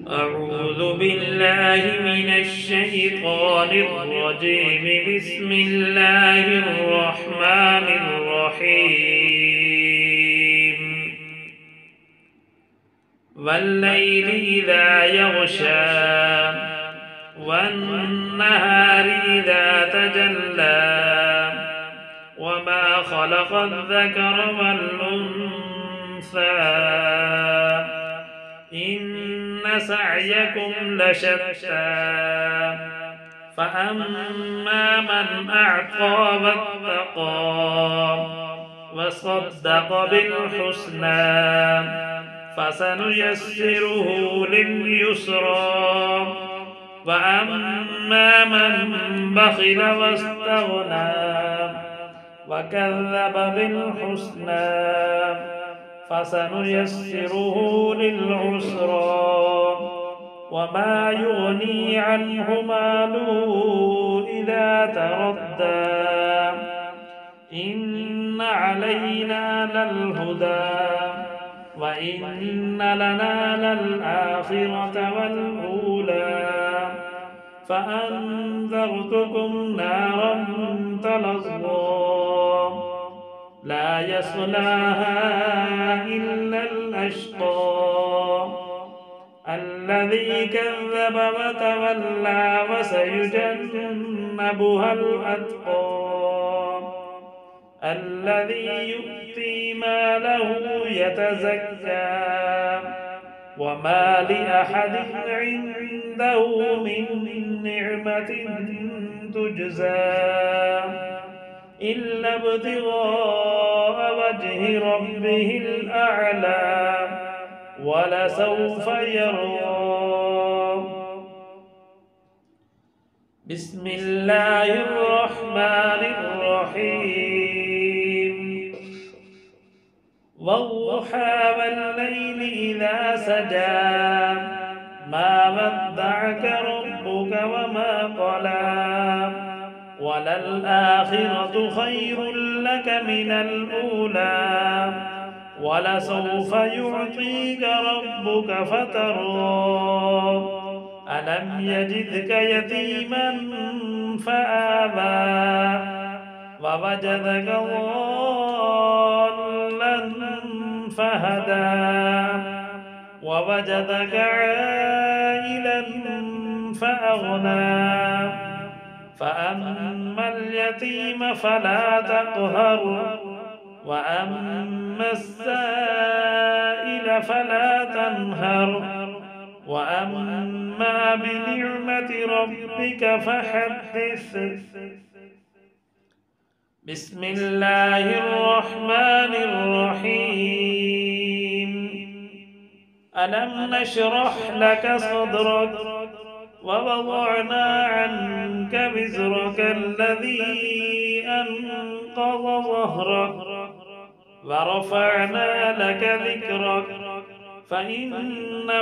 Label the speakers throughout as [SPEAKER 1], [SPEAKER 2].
[SPEAKER 1] أعوذ بالله من الشيطان الرجيم. بسم الله الرحمن الرحيم. والليل إذا يغشى والنهار إذا تجلى وما خلق الذكر والأنثى إن سعيكم لشتى فأما من أعطى واتقى وصدق بالحسنى فسنيسره لليسرى وأما من بخل واستغنى وكذب بالحسنى فسنيسره للعسرى وما يغني عنه ماله إذا تردى إن علينا للهدى وإن لنا للآخرة والأولى فأنذرتكم نارا تلظى لا يصلاها إلا الأشقى الذي كذب وتولى وسيجنبها الأتقى الذي يؤتي ماله يتزكى وما لأحد عنده من نعمة تجزى إلا ابتغاء وجه ربه الأعلى ولسوف يرضى. بسم الله الرحمن الرحيم. والضحى والليل إذا سجى ما ودعك ربك وما قلى وللآخرة خير لك من الأولى ولسوف يعطيك ربك فترضى ألم يجدك يتيما فآوى ووجدك ضالا فهدى ووجدك عائلا فأغنى فأما اليتيم فلا تقهر وأما السائل فلا تنهر وأما بنعمة ربك فحدث. بسم الله الرحمن الرحيم. ألم نشرح لك صدرك ووضعنا عنك وزرك الذي أنقض ظهرك ورفعنا لك ذكرك فإن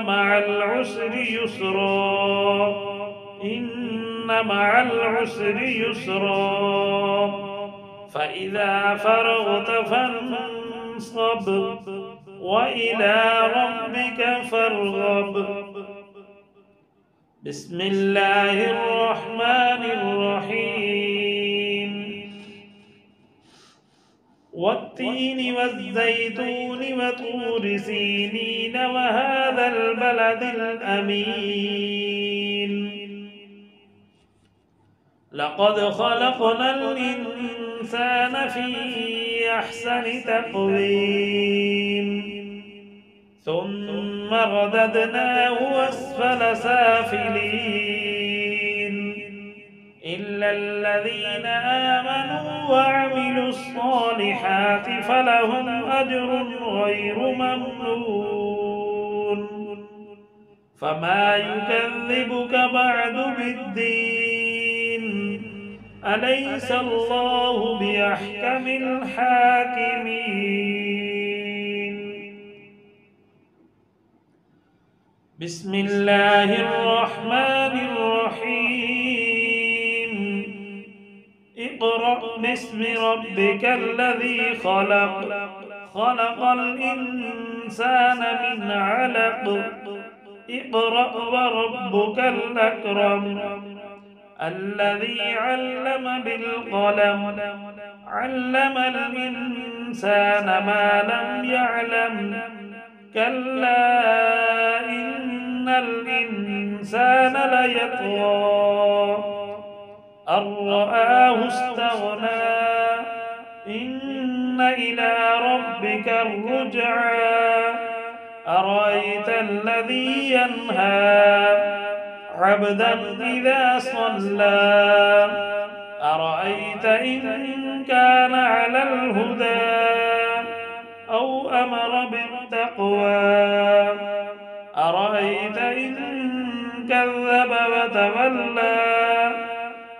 [SPEAKER 1] مع العسر يسرا إن مع العسر يسرا فإذا فرغت فانصب وإلى ربك فارغب. بسم الله الرحمن الرحيم. والتين والزيتون وطور سينين وهذا البلد الأمين لقد خلقنا الإنسان في أحسن تقويم ثم رددناه أسفل سافلين إلا الذين آمنوا وعملوا الصالحات فلهم أجر غير ممنون فما يكذبك بعد بالدين أليس الله بأحكم الحاكمين. بسم الله الرحمن الرحيم. اقرأ باسم ربك الذي خلق خلق الإنسان من علق اقرأ وربك الأكرم الذي علم بالقلم علم الإنسان ما لم يعلم كلا إن الإنسان ليطغى أن رآه استغنى إن إلى ربك الرجعى أرأيت الذي ينهى عبدا إذا صلى أرأيت إن كان على الهدى أو أمر بالتقوى أرأيت إن كذب وتولى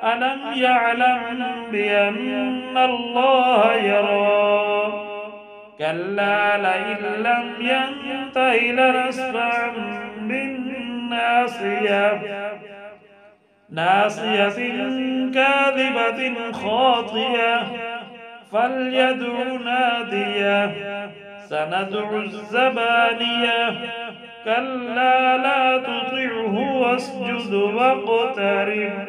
[SPEAKER 1] ألم يعلم بأن الله يرى كلا لئن لم ينته لنسفعا بالناصية ناصية كاذبة خاطئة فليدع ناديه سندع الزبانية كلا لا تطعه واسجد واقترب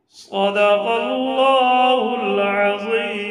[SPEAKER 1] صدق الله العظيم.